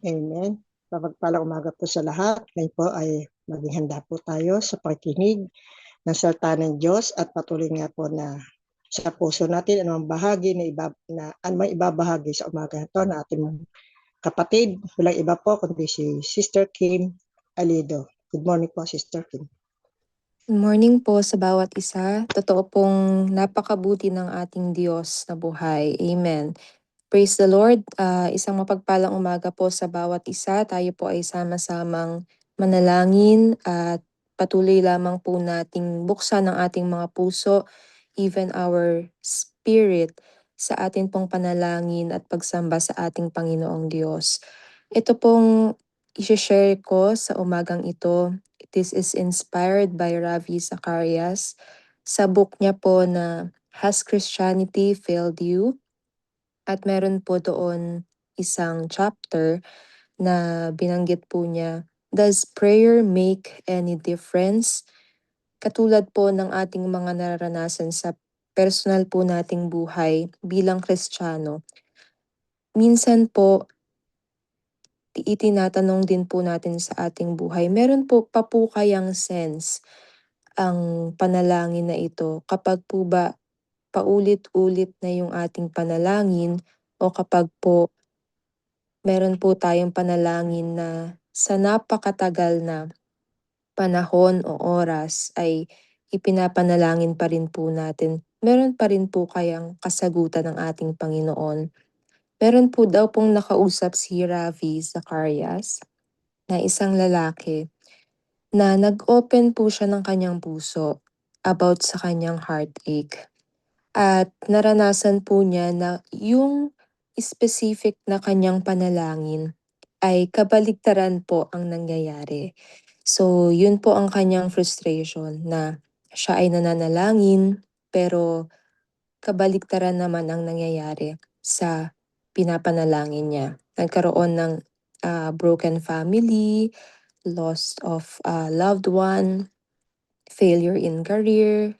Amen. Mapagpalang umaga po sa lahat. Ngayon po ay maging handa po tayo sa pakikinig ng salita ng Diyos at patuloy nga po na sa puso natin anumang bahagi na anumang ibabahagi sa umaga na ito na ating mga kapatid. Walang iba po kundi si Sister Kim Alido. Good morning po, Sister Kim. Good morning po sa bawat isa. Totoo pong napakabuti ng ating Diyos na buhay. Amen. Praise the Lord. Isang mapagpalang umaga po sa bawat isa. Tayo po ay sama-samang manalangin at patuloy lamang po nating buksan ang ating mga puso, even our spirit, sa atin pong panalangin at pagsamba sa ating Panginoong Diyos. Ito pong i-share ko sa umagang ito. This is inspired by Ravi Zacharias sa book niya po na Has Christianity Failed You? At meron po doon isang chapter na binanggit po niya, Does prayer make any difference? Katulad po ng ating mga nararanasan sa personal po nating buhay bilang Kristiyano. Minsan po, itinatanong din po natin sa ating buhay, meron po pa po kayang sense ang panalangin na ito kapag po ba paulit-ulit na yung ating panalangin o kapag po meron po tayong panalangin na sa napakatagal na panahon o oras ay ipinapanalangin pa rin po natin. Meron pa rin po kayang kasagutan ng ating Panginoon. Meron po daw pong nakausap si Ravi Zacharias na isang lalaki na nag-open po siya ng kanyang puso about sa kanyang heartache. At naranasan po niya na yung specific na kanyang panalangin ay kabaligtaran po ang nangyayari. So, yun po ang kanyang frustration na siya ay nananalangin pero kabaligtaran naman ang nangyayari sa pinapanalangin niya. Nagkaroon ng broken family, loss of loved one, failure in career,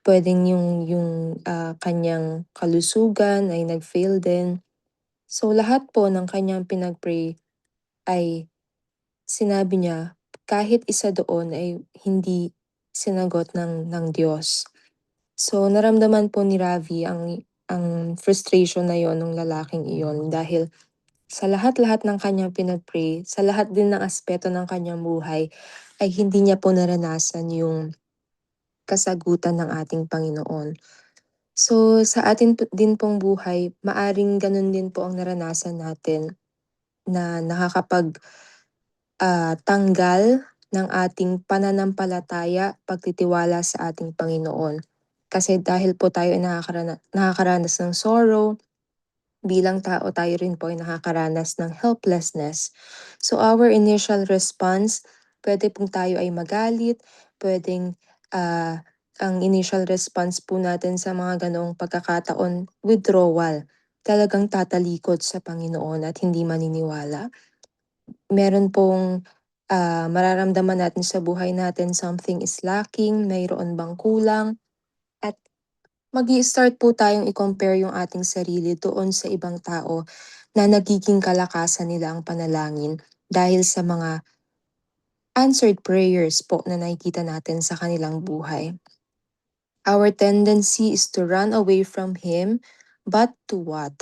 pwedeng yung kanyang kalusugan ay nag-fail din. So lahat po ng kanyang pinag-pray ay sinabi niya kahit isa doon ay hindi sinagot ng Diyos. So naramdaman po ni Ravi ang frustration na yon ng lalaking iyon dahil sa lahat-lahat ng kanyang pinag-pray, sa lahat din ng aspeto ng kanyang buhay, ay hindi niya po naranasan yung kasagutan ng ating Panginoon. So, sa atin din pong buhay, maaring ganun din po ang naranasan natin na nakakapag tanggal ng ating pananampalataya, pagtitiwala sa ating Panginoon. Kasi dahil po tayo ay nakakaranas ng sorrow, bilang tao tayo rin po ay nakakaranas ng helplessness. So our initial response, pwede pong tayo ay magalit, pwedeng ang initial response po natin sa mga ganoong pagkakataon, withdrawal. Talagang tatalikod sa Panginoon at hindi maniniwala. Meron pong mararamdaman natin sa buhay natin something is lacking, mayroon bang kulang, at mag-i-start po tayong i-compare yung ating sarili doon sa ibang tao na nagiging kalakasan nila ang panalangin dahil sa mga answered prayers po na nakikita natin sa kanilang buhay. Our tendency is to run away from Him, but to what?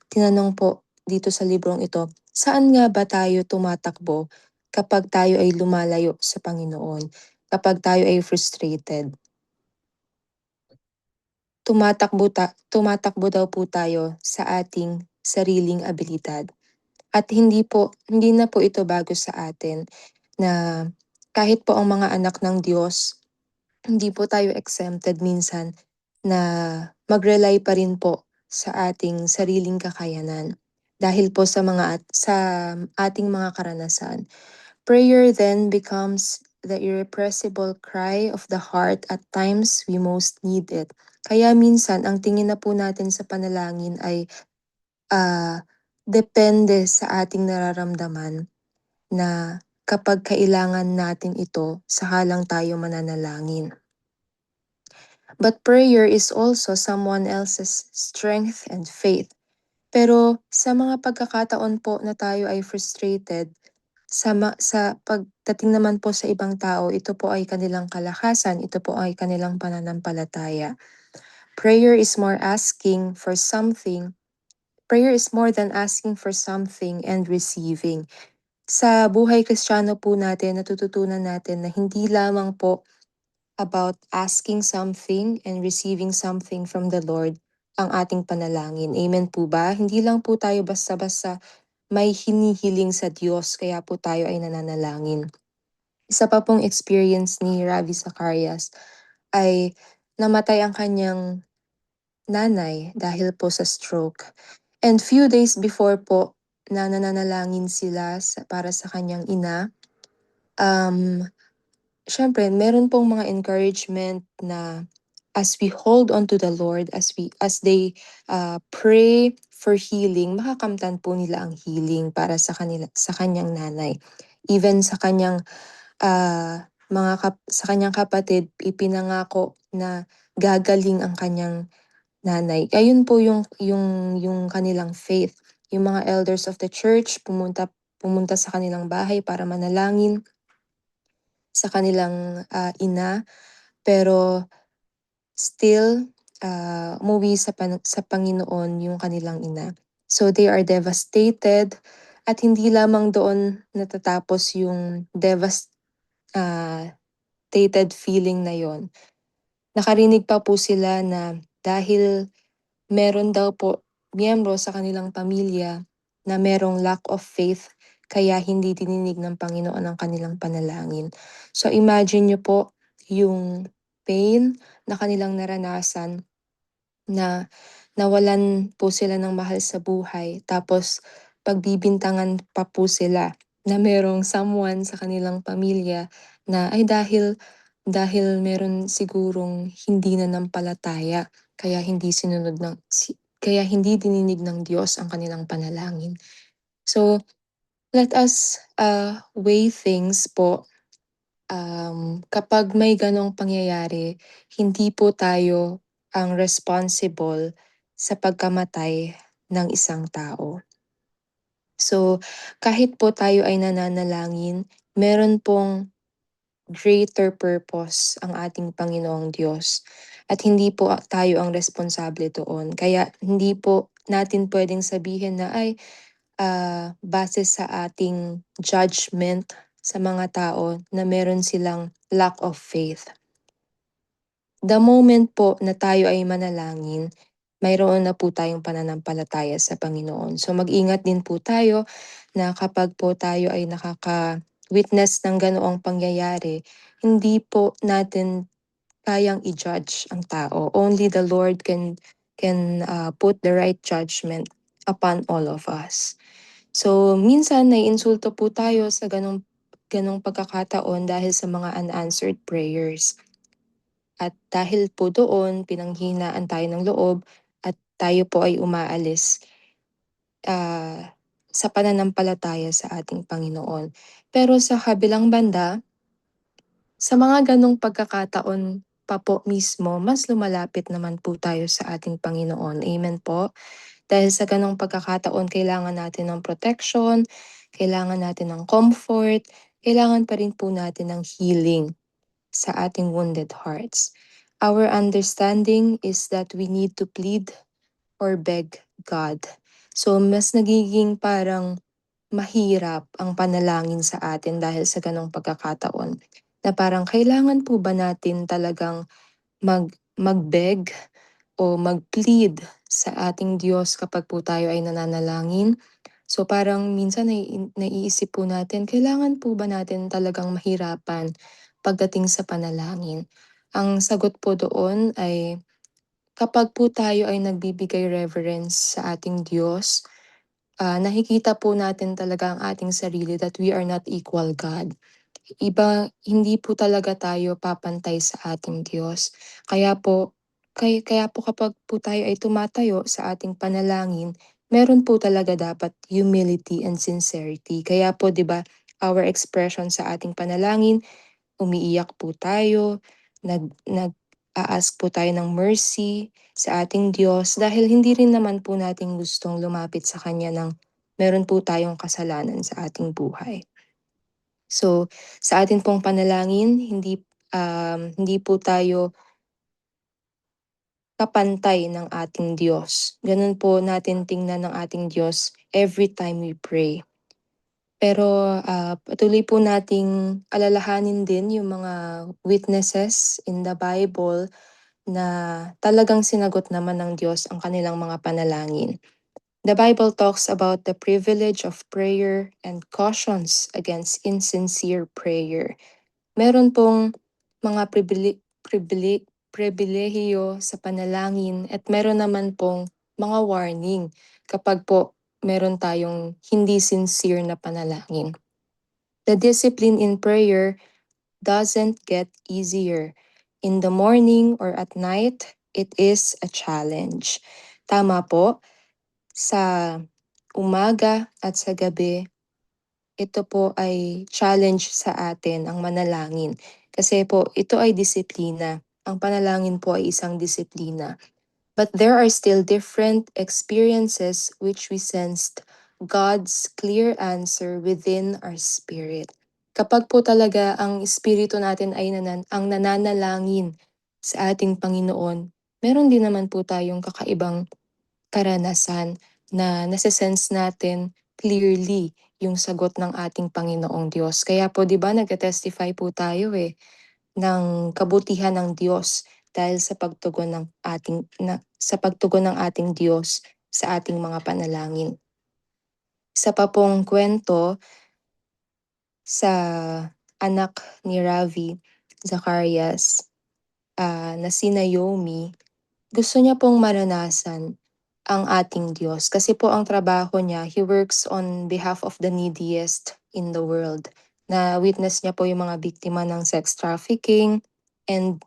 Tinanong po dito sa librong ito, saan nga ba tayo tumatakbo kapag tayo ay lumalayo sa Panginoon, kapag tayo ay frustrated? Tumatakbo daw po tayo sa ating sariling abilidad. At hindi na po ito bago sa atin na kahit po ang mga anak ng Diyos, hindi po tayo exempted minsan na mag-rely pa rin po sa ating sariling kakayanan dahil po sa ating mga karanasan. Prayer then becomes the irrepressible cry of the heart at times we most need it. Kaya minsan ang tingin na po natin sa panalangin ay depende sa ating nararamdaman na kapag kailangan natin ito, saka lang tayo mananalangin. But prayer is also someone else's strength and faith. Pero sa mga pagkakataon po na tayo ay frustrated, sa pagdating naman po sa ibang tao, ito po ay kanilang kalakasan, ito po ay kanilang pananampalataya. Prayer is more asking for something. Prayer is more than asking for something and receiving. Sa buhay Kristiyano po natin, natututunan natin na hindi lamang po about asking something and receiving something from the Lord ang ating panalangin. Amen po ba? Hindi lang po tayo basta-basta may hinihiling sa Diyos kaya po tayo ay nananalangin. Isa pa pong experience ni Ravi Zacharias ay namatay ang kanyang nanay dahil po sa stroke. And few days before po na nananalangin sila para sa kanyang ina, um, siyempre meron pong mga encouragement na as we hold on to the Lord, as they pray for healing, makakamtan po nila ang healing para sa kanyang nanay. Even sa kanyang sa kanyang kapatid, ipinangako na gagaling ang kanyang nanay. Ayun po yung kanilang faith. Yung mga elders of the church pumunta sa kanilang bahay para manalangin sa kanilang ina, pero still umuwi sa Panginoon yung kanilang ina. So they are devastated at hindi lamang doon natatapos yung devastated feeling na yon. Nakarinig pa po sila na dahil meron daw po miyembro sa kanilang pamilya na merong lack of faith kaya hindi dininig ng Panginoon ang kanilang panalangin. So imagine niyo po yung pain na kanilang naranasan na nawalan po sila ng mahal sa buhay tapos pagbibintangan pa po sila na merong someone sa kanilang pamilya na ay dahil meron sigurong hindi nanampalataya kaya kaya hindi dininig ng Diyos ang kanilang panalangin. So, let us weigh things po. Kapag may ganong pangyayari, hindi po tayo ang responsible sa pagkamatay ng isang tao. So, kahit po tayo ay nananalangin, meron pong greater purpose ang ating Panginoong Diyos at hindi po tayo ang responsable doon. Kaya hindi po natin pwedeng sabihin na ay base sa ating judgment sa mga tao na meron silang lack of faith. The moment po na tayo ay manalangin, mayroon na po tayong pananampalataya sa Panginoon. So mag-ingat din po tayo na kapag po tayo ay nakaka-witness ng ganoong pangyayari, hindi po natin kayang i-judge ang tao. Only the Lord can put the right judgment upon all of us. So minsan naiinsulto po tayo sa ganong pagkakataon dahil sa mga unanswered prayers. At dahil po doon, pinanghinaan tayo ng loob at tayo po ay umaalis sa pananampalataya sa ating Panginoon. Pero sa kabilang banda, sa mga ganong pagkakataon pa po mismo, mas lumalapit naman po tayo sa ating Panginoon. Amen po. Dahil sa ganong pagkakataon, kailangan natin ng protection, kailangan natin ng comfort, kailangan pa rin po natin ng healing sa ating wounded hearts. Our understanding is that we need to plead or beg God. So mas nagiging parang mahirap ang panalangin sa atin dahil sa ganong pagkakataon. Na parang kailangan po ba natin talagang mag-beg o mag-plead sa ating Diyos kapag po tayo ay nananalangin? So parang minsan naiisip po natin, kailangan po ba natin talagang mahirapan pagdating sa panalangin? Ang sagot po doon ay kapag po tayo ay nagbibigay reverence sa ating Diyos, nakikita po natin talaga ang ating sarili that we are not equal God. Hindi po talaga tayo papantay sa ating Diyos. Kaya po kapag po tayo ay tumatayo sa ating panalangin, meron po talaga dapat humility and sincerity. Kaya po 'di ba, our expression sa ating panalangin, umiiyak po tayo, nag nag nag-a-ask po tayo ng mercy sa ating Diyos dahil hindi rin naman po natin gustong lumapit sa Kanya ng meron po tayong kasalanan sa ating buhay. So, sa atin pong panalangin, hindi po tayo kapantay ng ating Diyos. Ganun po natin tingnan ng ating Diyos every time we pray. Pero patuloy po nating alalahanin din yung mga witnesses in the Bible na talagang sinagot naman ng Diyos ang kanilang mga panalangin. The Bible talks about the privilege of prayer and cautions against insincere prayer. Meron pong mga pribilehiyo sa panalangin at meron naman pong mga warning kapag po meron tayong hindi sincere na panalangin. The discipline in prayer doesn't get easier. In the morning or at night, it is a challenge. Tama po, sa umaga at sa gabi, ito po ay challenge sa atin ang manalangin. Kasi po, ito ay disiplina. Ang panalangin po ay isang disiplina. But there are still different experiences which we sensed God's clear answer within our spirit. Kapag po talaga ang espiritu natin ay ang nananalangin sa ating Panginoon, meron din naman po tayong kakaibang karanasan na nase-sense natin clearly yung sagot ng ating Panginoong Diyos. Kaya po 'di ba nagte-testify po tayo ng kabutihan ng Diyos dahil sa pagtugon ng ating Diyos sa ating mga panalangin. Isa pa pong kwento sa anak ni Ravi Zacarias na si Naomi, gusto niya pong maranasan ang ating Diyos. Kasi po ang trabaho niya, he works on behalf of the neediest in the world. Na witness niya po yung mga biktima ng sex trafficking and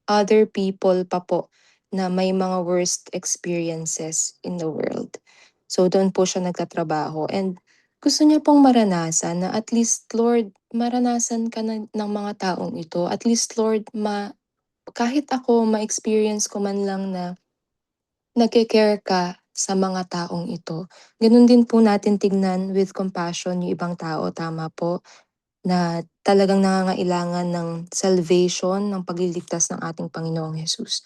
other people pa po na may mga worst experiences in the world. So doon po siya nagtatrabaho and gusto niya pong maranasan na at least Lord, maranasan ka ng mga taong ito. At least Lord, kahit ako ma-experience ko man lang na nagke-care ka sa mga taong ito. Gano'n din po natin tignan with compassion yung ibang tao, tama po, na talagang nangangailangan ng salvation, ng pagliligtas ng ating Panginoong Hesus.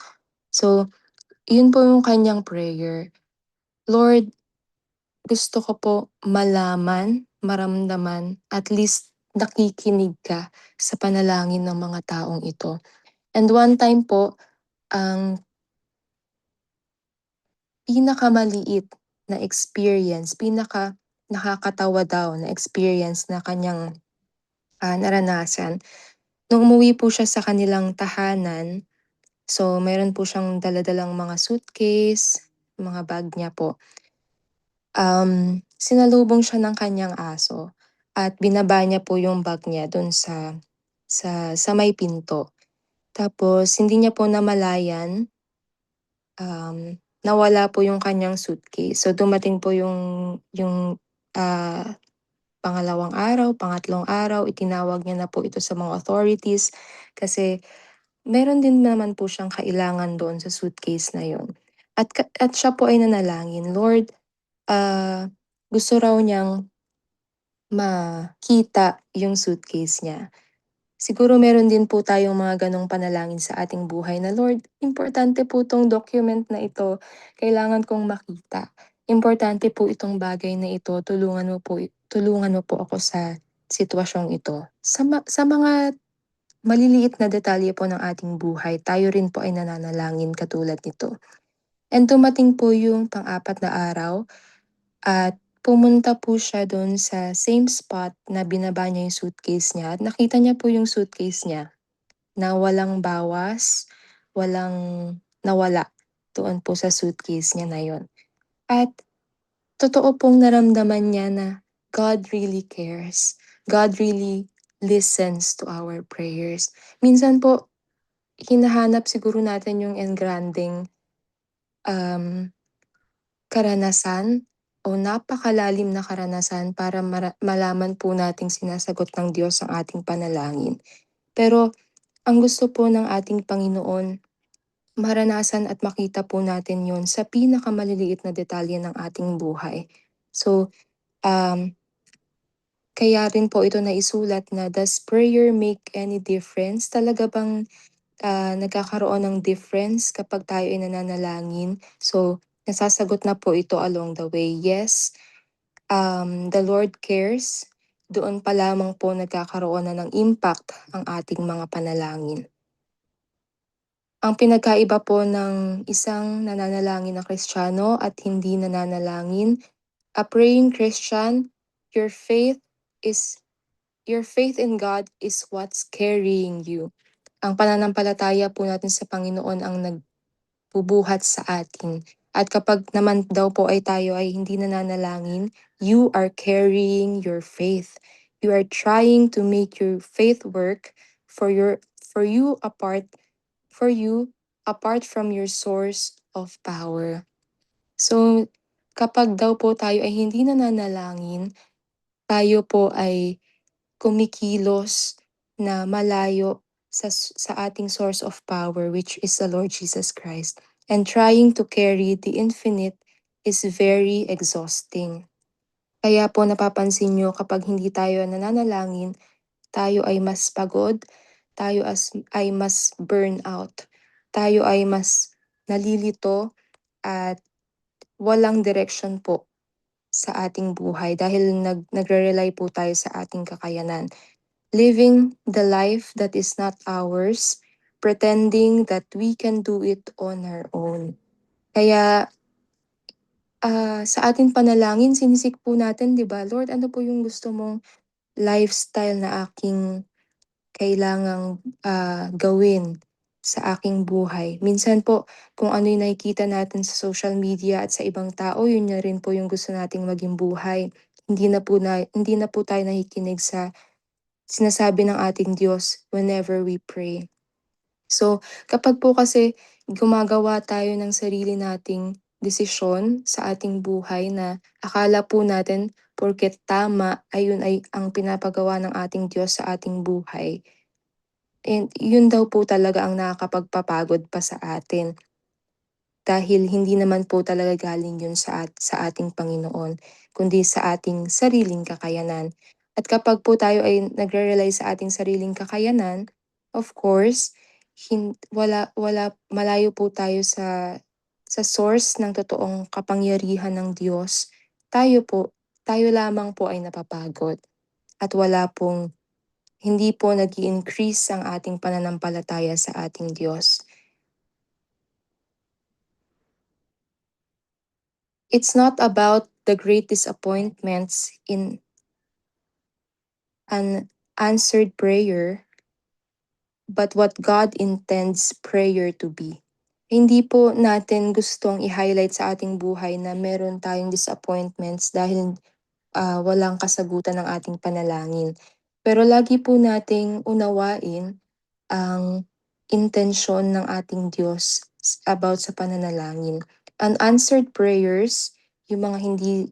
So, yun po yung kanyang prayer. Lord, gusto ko po malaman, maramdaman, at least nakikinig ka sa panalangin ng mga taong ito. And one time po, ang pinakamaliit na experience, nakakatawa daw na experience na kanyang naranasan. Nung umuwi po siya sa kanilang tahanan, so meron po siyang daladalang mga suitcase, mga bag niya po. Sinalubong siya ng kanyang aso at binaba niya po yung bag niya dun sa may pinto. Tapos hindi niya po namalayan, nawala po yung kanyang suitcase. So dumating po yung pangalawang araw, pangatlong araw, itinawag niya na po ito sa mga authorities kasi meron din naman po siyang kailangan doon sa suitcase na yon. At siya po ay nanalangin, Lord, gusto raw niyang makita yung suitcase niya. Siguro meron din po tayong mga ganong panalangin sa ating buhay na, Lord, importante po 'tong document na ito, kailangan kong makita. Importante po itong bagay na ito, tulungan mo po ako sa sitwasyong ito. Sa mga maliliit na detalye po ng ating buhay, tayo rin po ay nananalangin katulad nito. And dumating po yung pang-apat na araw at pumunta po siya dun sa same spot na binaba niya yung suitcase niya at nakita niya po yung suitcase niya na walang bawas, walang nawala doon po sa suitcase niya na yun. At totoo pong naramdaman niya na God really cares. God really listens to our prayers. Minsan po, hinahanap siguro natin yung engranding um, karanasan o napakalalim na karanasan para malaman po nating sinasagot ng Diyos ang ating panalangin. Pero ang gusto po ng ating Panginoon, maranasan at makita po natin yon sa pinakamaliliit na detalye ng ating buhay. So, kaya rin po ito naisulat na, "Does prayer make any difference?" Talaga bang nagkakaroon ng difference kapag tayo ay nananalangin? So, nasasagot na po ito along the way. Yes, the Lord cares. Doon pa lamang po nagkakaroon na ng impact ang ating mga panalangin. Ang pinagkaiba po ng isang nananalangin na Kristiyano at hindi nananalangin, a praying Christian, your faith is your faith in God is what's carrying you. Ang pananampalataya po natin sa Panginoon ang nagbubuhat sa atin. At kapag naman daw po ay tayo ay hindi nananalangin, you are carrying your faith. You are trying to make your faith work for you apart from your source of power. So, kapag daw po tayo ay hindi nananalangin, tayo po ay kumikilos na malayo sa ating source of power, which is the Lord Jesus Christ. And trying to carry the infinite is very exhausting. Kaya po napapansin nyo kapag hindi tayo nananalangin, tayo ay mas pagod, ay mas burnout, tayo ay mas nalilito at walang direction po sa ating buhay dahil nagre-rely po tayo sa ating kakayanan. Living the life that is not ours, pretending that we can do it on our own. Kaya sa ating panalangin, sinisik po natin, di ba, Lord, ano po yung gusto mong lifestyle na aking kailangang gawin sa aking buhay? Minsan po, kung ano yung nakikita natin sa social media at sa ibang tao, yun na rin po yung gusto nating maging buhay. Hindi na po tayo nakikinig sa sinasabi ng ating Diyos whenever we pray. So, kapag po kasi gumagawa tayo ng sarili nating desisyon sa ating buhay na akala po natin porket tama, ayun ay ang pinapagawa ng ating Diyos sa ating buhay. And yun daw po talaga ang nakakapagpapagod pa sa atin. Dahil hindi naman po talaga galing yun sa ating Panginoon, kundi sa ating sariling kakayanan. At kapag po tayo ay nagre-rely sa ating sariling kakayanan, of course, malayo po tayo sa source ng totoong kapangyarihan ng Diyos. Tayo lamang po ay napapagod at hindi po nag increase ang ating pananampalataya sa ating Diyos. It's not about the great disappointments in an answered prayer, but what God intends prayer to be. Hindi po natin gustong i-highlight sa ating buhay na meron tayong disappointments dahil walang kasagutan ng ating panalangin. Pero lagi po nating unawain ang intensyon ng ating Diyos about sa pananalangin. Unanswered prayers, yung mga hindi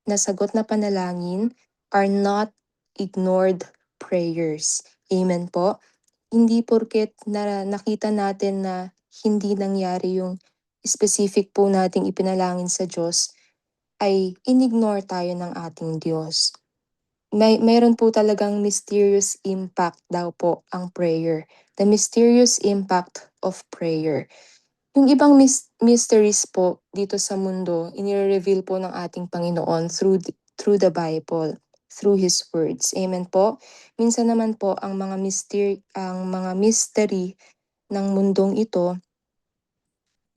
nasagot na panalangin, are not ignored prayers. Amen po. Hindi porket nakita natin na hindi nangyari yung specific po nating ipinalangin sa Diyos, ay inignore tayo ng ating Diyos. Mayroon po talagang mysterious impact daw po ang prayer. The mysterious impact of prayer. Yung ibang mysteries po dito sa mundo, inire-reveal po ng ating Panginoon through the Bible, through His words. Amen po. Minsan naman po ang mga mystery ng mundong ito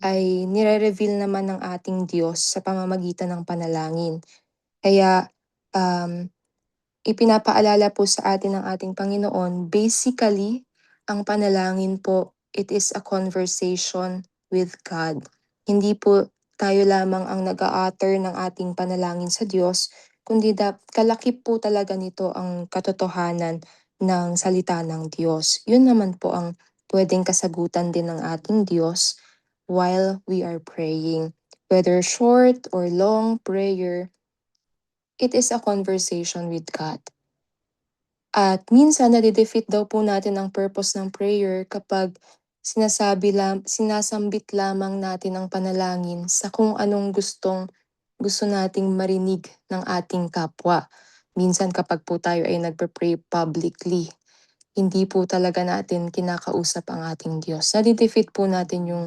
ay nire-reveal naman ng ating Diyos sa pamamagitan ng panalangin. Kaya ipinapaalala po sa atin ng ating Panginoon, basically, ang panalangin po, it is a conversation with God. Hindi po tayo lamang ang nag-a-utter ng ating panalangin sa Diyos, kundi kalakip po talaga nito ang katotohanan ng salita ng Diyos. Yun naman po ang pwedeng kasagutan din ng ating Diyos while we are praying. Whether short or long prayer, it is a conversation with God. At minsan nade-defeat daw po natin ang purpose ng prayer kapag sinasambit lamang natin ang panalangin sa kung anong gusto nating marinig ng ating kapwa. Minsan kapag po tayo ay nagpe-pray publicly, hindi po talaga natin kinakausap ang ating Diyos. Nade-defeat po natin yung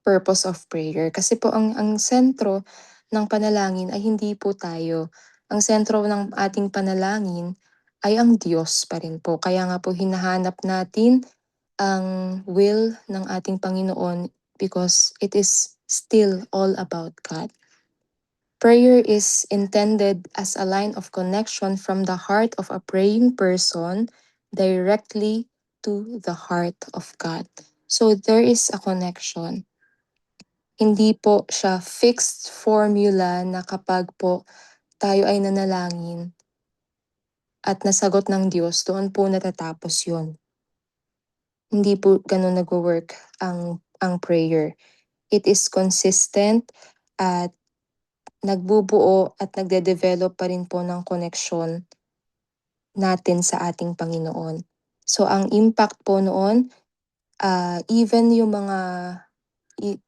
purpose of prayer. Kasi po ang sentro ng panalangin ay hindi po tayo. Ang sentro ng ating panalangin ay ang Diyos pa rin po. Kaya nga po hinahanap natin ang will ng ating Panginoon because it is still all about God. Prayer is intended as a line of connection from the heart of a praying person directly to the heart of God. So there is a connection. Hindi po siya fixed formula na kapag po tayo ay nanalangin at nasagot ng Diyos, doon po natatapos yun. Hindi po ganun nagwo-work ang prayer. It is consistent at nagbubuo at nagde-develop pa rin po ng koneksyon natin sa ating Panginoon. So ang impact po noon, even yung mga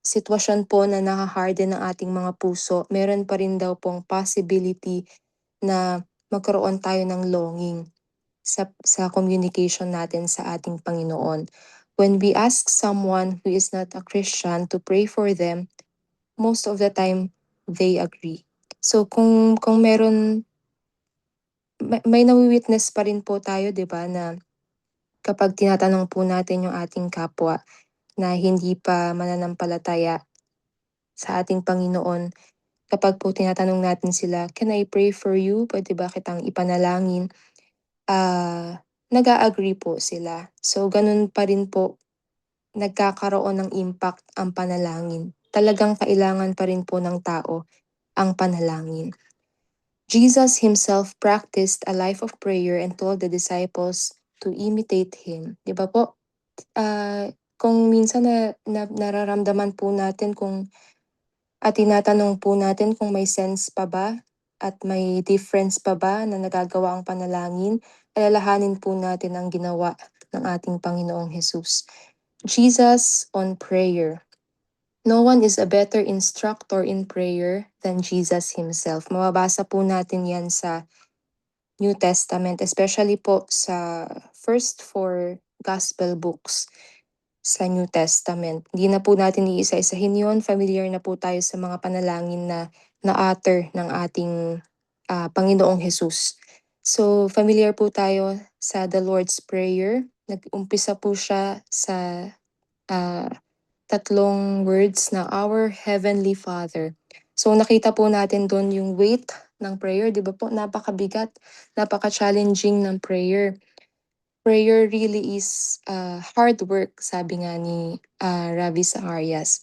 sitwasyon po na naka-harden ng ating mga puso, meron pa rin daw pong possibility na magkaroon tayo ng longing sa communication natin sa ating Panginoon. When we ask someone who is not a Christian to pray for them, most of the time they agree. So kung meron may nawi-witness pa rin po tayo 'di ba na kapag tinatanong po natin yung ating kapwa na hindi pa mananampalataya sa ating Panginoon, kapag po tinatanong natin sila, "Can I pray for you? Puwede ba kitang ipanalangin?" Nag-a-agree po sila. So ganun pa rin po nagkakaroon ng impact ang panalangin. Talagang kailangan pa rin po ng tao ang panalangin. Jesus himself practiced a life of prayer and told the disciples to imitate him. 'Di ba po? Kung minsan nararamdaman po natin at tinatanong po natin kung may sense pa ba at may difference pa ba na nagagawa ang panalangin, alalahanin po natin ang ginawa ng ating Panginoong Hesus. Jesus on prayer. No one is a better instructor in prayer than Jesus himself. Mababasa po natin yan sa New Testament, especially po sa first four gospel books sa New Testament. Hindi na po natin iisa-isahin yun. Familiar na po tayo sa mga panalangin na na-utter ng ating Panginoong Hesus. So, familiar po tayo sa the Lord's Prayer. Nag-umpisa po siya sa ah, tatlong words na Our Heavenly Father. So nakita po natin doon yung weight ng prayer, 'di ba po? Napakabigat, napaka-challenging ng prayer. Prayer really is hard work, sabi nga ni Ravi Zacharias.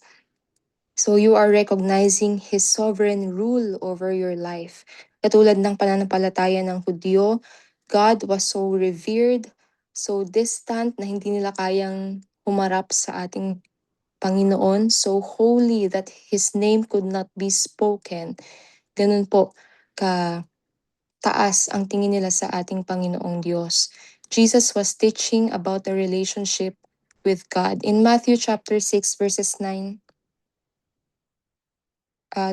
So you are recognizing His sovereign rule over your life. Katulad ng pananampalataya ng Hudyo, God was so revered, so distant na hindi nila kayang humarap sa ating Panginoon, so holy that His name could not be spoken. Ganun po ka taas ang tingin nila sa ating Panginoong Diyos. Jesus was teaching about the relationship with God. In Matthew chapter 6 verses 9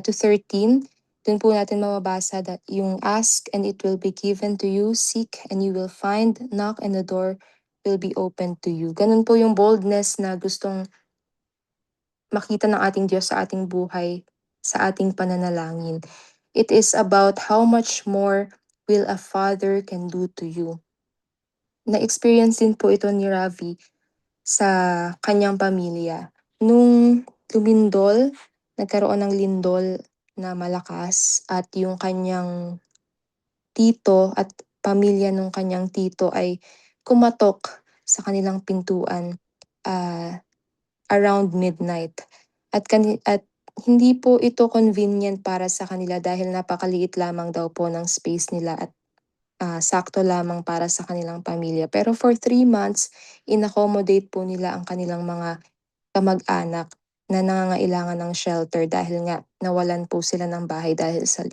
to 13, dun po natin mababasa that yung ask and it will be given to you, seek and you will find, knock and the door will be opened to you. Ganun po yung boldness na gustong makita ng ating Diyos sa ating buhay, sa ating pananalangin. It is about how much more will a father can do to you. Na-experience din po ito ni Ravi sa kanyang pamilya. Nung lumindol, nagkaroon ng lindol na malakas at yung kanyang tito at pamilya ng kanyang tito ay kumatok sa kanilang pintuan around midnight. At hindi po ito convenient para sa kanila dahil napakaliit lamang daw po ng space nila at sakto lamang para sa kanilang pamilya. Pero for 3 months, in-accommodate po nila ang kanilang mga kamag-anak na nangangailangan ng shelter dahil nga nawalan po sila ng bahay dahil sa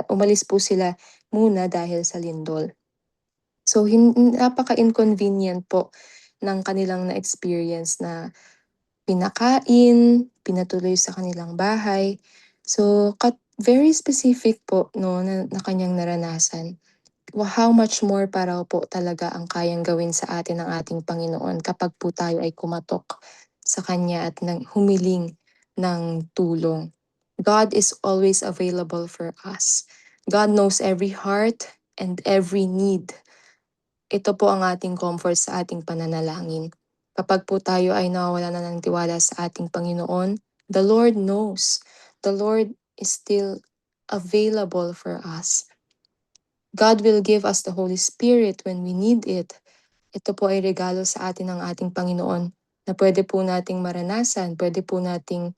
umalis po sila muna dahil sa lindol. So napaka-inconvenient po ng kanilang na-experience na pinakain, pinatuloy sa kanilang bahay. So, very specific po, no, na kanyang naranasan. How much more para po talaga ang kayang gawin sa atin ng ating Panginoon kapag po tayo ay kumatok sa Kanya at humiling ng tulong. God is always available for us. God knows every heart and every need. Ito po ang ating comfort sa ating pananalangin. Kapag po tayo ay nawawala na ng tiwala sa ating Panginoon, the Lord knows. The Lord is still available for us. God will give us the Holy Spirit when we need it. Ito po ay regalo sa atin ng ating Panginoon na pwede po nating maranasan, pwede po nating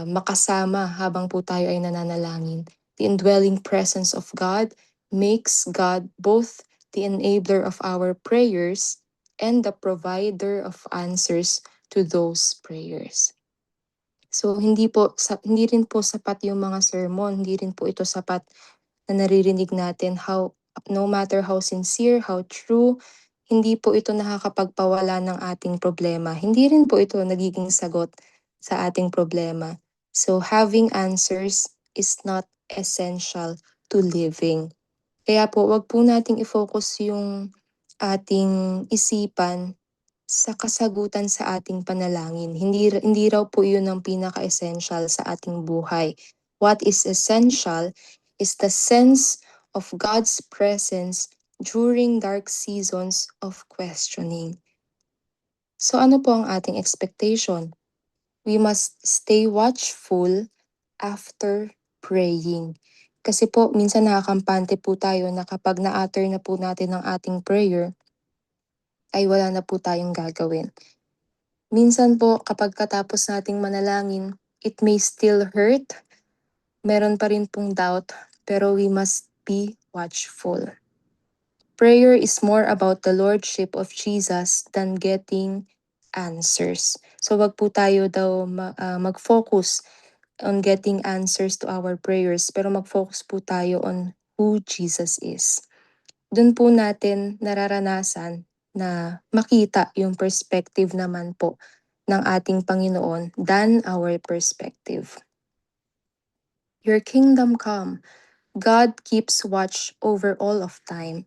makasama habang po tayo ay nananalangin. The indwelling presence of God makes God both the enabler of our prayers and the provider of answers to those prayers. So hindi rin po sapat yung mga sermon, hindi rin po ito sapat na naririnig natin no matter how sincere, how true, hindi po ito nakakapagpawala ng ating problema. Hindi rin po ito nagiging sagot sa ating problema. So having answers is not essential to living. Kaya po, wag po nating i-focus yung ating isipan sa kasagutan sa ating panalangin. Hindi raw po yun ang pinaka-essential sa ating buhay. What is essential is the sense of God's presence during dark seasons of questioning. So ano po ang ating expectation? We must stay watchful after praying. Kasi po, minsan nakakampante po tayo na kapag na-utter na po natin ang ating prayer, ay wala na po tayong gagawin. Minsan po, kapag katapos nating manalangin, it may still hurt, meron pa rin pong doubt, pero we must be watchful. Prayer is more about the Lordship of Jesus than getting answers. So wag po tayo daw mag-focus on getting answers to our prayers, pero mag-focus po tayo on who Jesus is. Doon po natin nararanasan na makita yung perspective naman po ng ating Panginoon than our perspective. Your kingdom come. God keeps watch over all of time.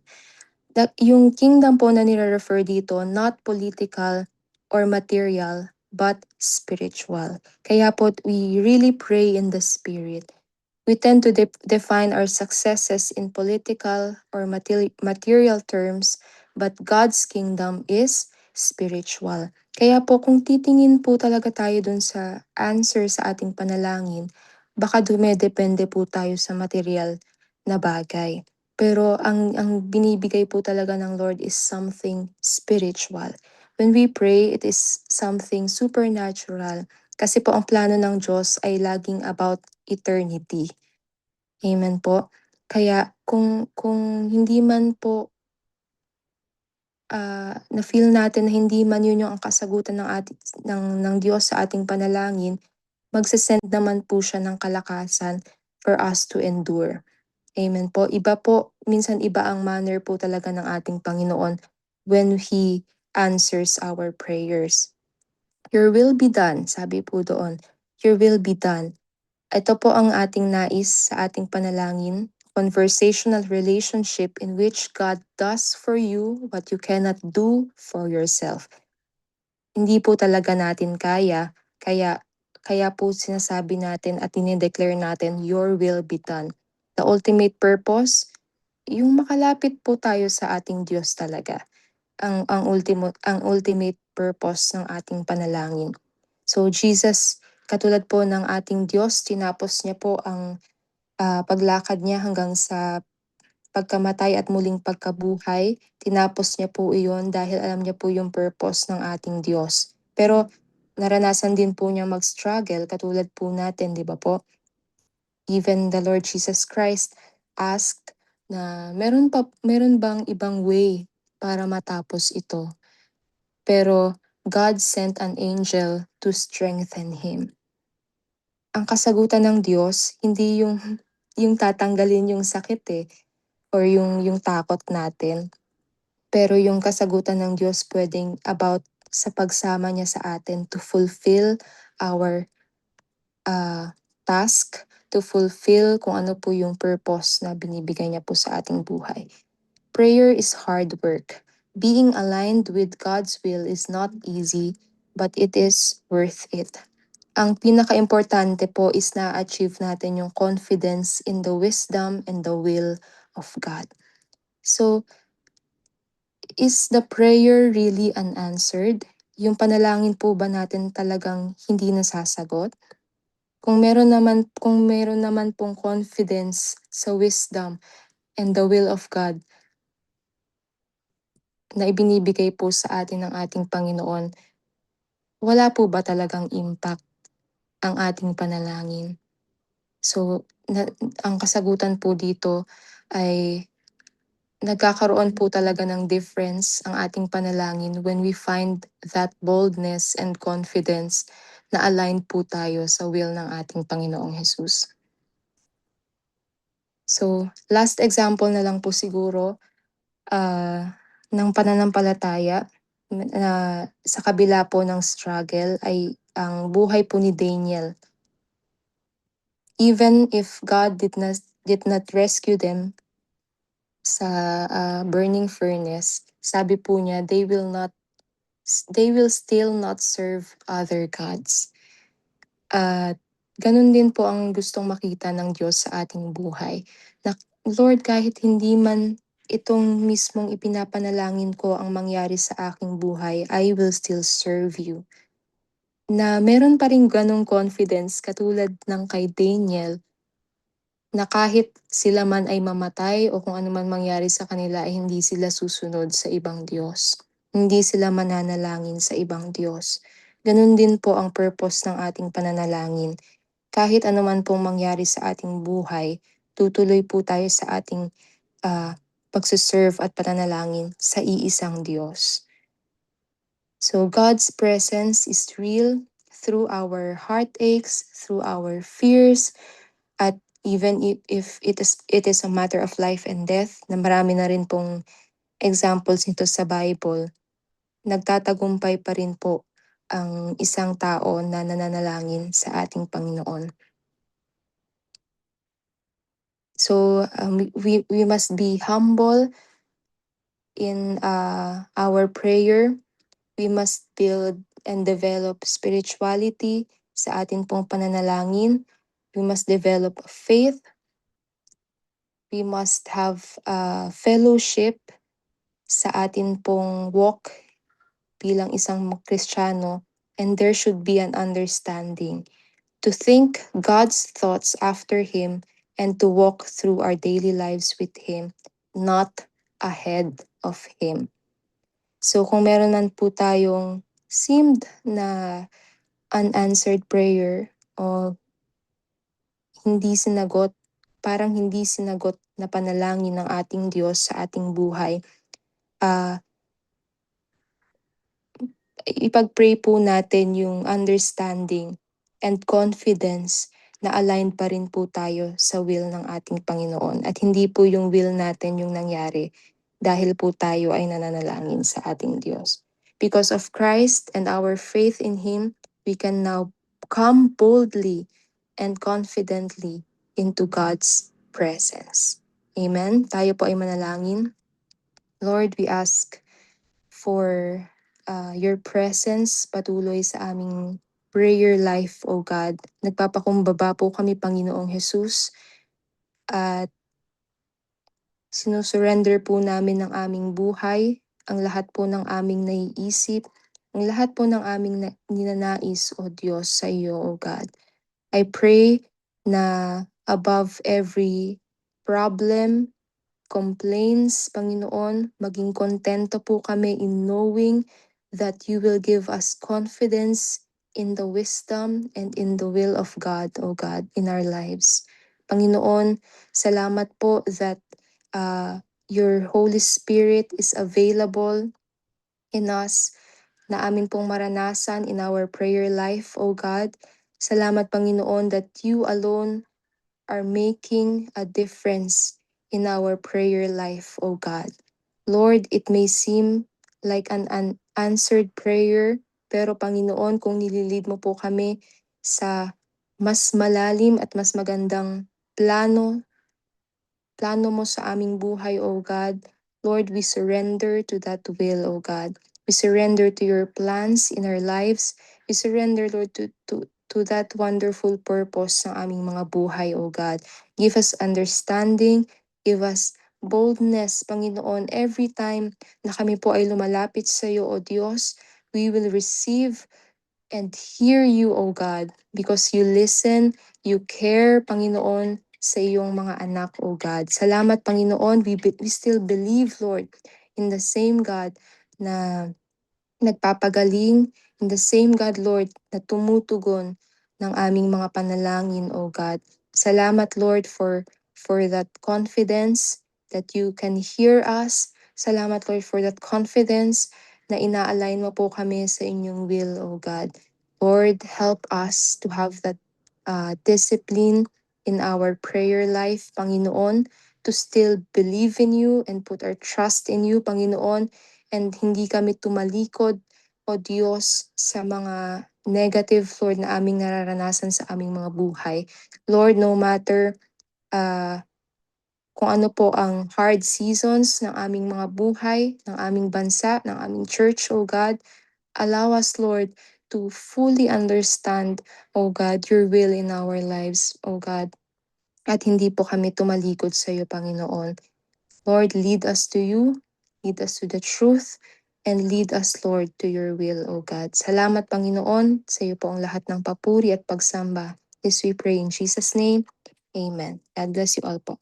Yung kingdom po na nire-refer dito, not political or material, but spiritual. Kaya po, we really pray in the Spirit. We tend to define our successes in political or material terms, but God's kingdom is spiritual. Kaya po kung titingin po talaga tayo dun sa answer sa ating panalangin, baka dumedepende po tayo sa material na bagay. Pero ang binibigay po talaga ng Lord is something spiritual. When we pray, it is something supernatural. Kasi po ang plano ng Diyos ay laging about eternity. Amen po. Kaya kung hindi man po na-feel natin na hindi man yun yung ang kasagutan ng Diyos sa ating panalangin, magse-send naman po siya ng kalakasan for us to endure. Amen po. Minsan iba ang manner po talaga ng ating Panginoon when He answers our prayers. Your will be done, sabi po doon. Your will be done. Ito po ang ating nais sa ating panalangin, conversational relationship in which God does for you what you cannot do for yourself. Hindi po talaga natin kaya po sinasabi natin at dinideclare natin, your will be done. The ultimate purpose, yung makalapit po tayo sa ating Diyos talaga. Ang ultimate purpose ng ating panalangin. So Jesus, katulad po ng ating Diyos, tinapos niya po ang paglakad niya hanggang sa pagkamatay at muling pagkabuhay. Tinapos niya po iyon dahil alam niya po yung purpose ng ating Diyos. Pero naranasan din po niya mag-struggle katulad po natin, di ba po? Even the Lord Jesus Christ asked na meron bang ibang way para matapos ito? Pero God sent an angel to strengthen him. Ang kasagutan ng Diyos, hindi yung tatanggalin yung sakit or yung takot natin. Pero yung kasagutan ng Diyos pwedeng about sa pagsama niya sa atin to fulfill our task, to fulfill kung ano po yung purpose na binibigay niya po sa ating buhay. Prayer is hard work. Being aligned with God's will is not easy, but it is worth it. Ang pinaka-importante po is na-achieve natin yung confidence in the wisdom and the will of God. So, is the prayer really unanswered? Yung panalangin po ba natin talagang hindi nasasagot? Kung meron naman pong confidence sa wisdom and the will of God na ibinibigay po sa atin ng ating Panginoon, wala po ba talagang impact ang ating panalangin? So, ang kasagutan po dito ay nagkakaroon po talaga ng difference ang ating panalangin when we find that boldness and confidence na aligned po tayo sa will ng ating Panginoong Jesus. So, last example na lang po siguro ng pananampalataya na sa kabila po ng struggle ay ang buhay po ni Daniel. Even if God did not rescue them sa burning furnace, sabi po niya, they will still not serve other gods. At ganun din po ang gustong makita ng Diyos sa ating buhay. Na, Lord, kahit hindi man itong mismong ipinapanalangin ko ang mangyari sa aking buhay, I will still serve you. Na meron pa rin ganong confidence katulad ng kay Daniel, na kahit sila man ay mamatay o kung ano man mangyari sa kanila ay hindi sila susunod sa ibang Diyos. Hindi sila mananalangin sa ibang Diyos. Ganun din po ang purpose ng ating pananalangin. Kahit ano man pong mangyari sa ating buhay, tutuloy po tayo sa ating pagsuserve at pananalangin sa iisang Diyos. So God's presence is real through our heartaches, through our fears, at even if it is a matter of life and death, na marami na rin pong examples nito sa Bible, nagtatagumpay pa rin po ang isang tao na nananalangin sa ating Panginoon. So we must be humble in our prayer. We must build and develop spirituality sa atin pong pananalangin. We must develop faith. We must have fellowship sa atin pong walk bilang isang Kristiyano, and there should be an understanding to think God's thoughts after Him and to walk through our daily lives with Him, not ahead of Him. So kung meron man po tayong seemed na unanswered prayer o parang hindi sinagot na panalangin ng ating Diyos sa ating buhay, ipag-pray po natin yung understanding and confidence na aligned pa rin po tayo sa will ng ating Panginoon at hindi po yung will natin yung nangyari dahil po tayo ay nananalangin sa ating Diyos. Because of Christ and our faith in Him, we can now come boldly and confidently into God's presence. Amen? Tayo po ay manalangin. Lord, we ask for your presence patuloy sa aming prayer life, O God. Nagpapakumbaba po kami, Panginoong Jesus, at sinusurrender po namin ang aming buhay, ang lahat po ng aming naiisip, ang lahat po ng aming ninanais, O Diyos, sa iyo, O God. I pray na above every problem, complaints, Panginoon, maging kontento po kami in knowing that you will give us confidence in the wisdom and in the will of God, O God, in our lives. Panginoon, salamat po that your Holy Spirit is available in us na amin pong maranasan in our prayer life, O God. Salamat, Panginoon, that you alone are making a difference in our prayer life, O God. Lord, it may seem like an unanswered prayer, pero Panginoon, kung nililid mo po kami sa mas malalim at mas magandang plano mo sa aming buhay, O God. Lord, we surrender to that will, O God. We surrender to your plans in our lives. We surrender, Lord, to that wonderful purpose ng aming mga buhay, O God. Give us understanding, give us boldness, Panginoon, every time na kami po ay lumalapit sa iyo, O Diyos, we will receive and hear you, O God, because you listen, you care, Panginoon, sa iyong mga anak, O God. Salamat, Panginoon. We still believe, Lord, in the same God na nagpapagaling, in the same God, Lord, na tumutugon ng aming mga panalangin, O God. Salamat, Lord, for that confidence that you can hear us. Salamat, Lord, for that confidence na ina-align mo po kami sa inyong will, O God. Lord, help us to have that discipline in our prayer life, Panginoon, to still believe in you and put our trust in you, Panginoon, and hindi kami tumalikod, O Diyos, sa mga negative, Lord, na aming nararanasan sa aming mga buhay. Lord, no matter kung ano po ang hard seasons ng aming mga buhay, ng aming bansa, ng aming church, O God, allow us, Lord, to fully understand, O God, your will in our lives, O God. At hindi po kami tumalikod sa iyo, Panginoon. Lord, lead us to you, lead us to the truth, and lead us, Lord, to your will, O God. Salamat, Panginoon. Sa iyo po ang lahat ng papuri at pagsamba. This we pray in Jesus' name. Amen. God bless you all po.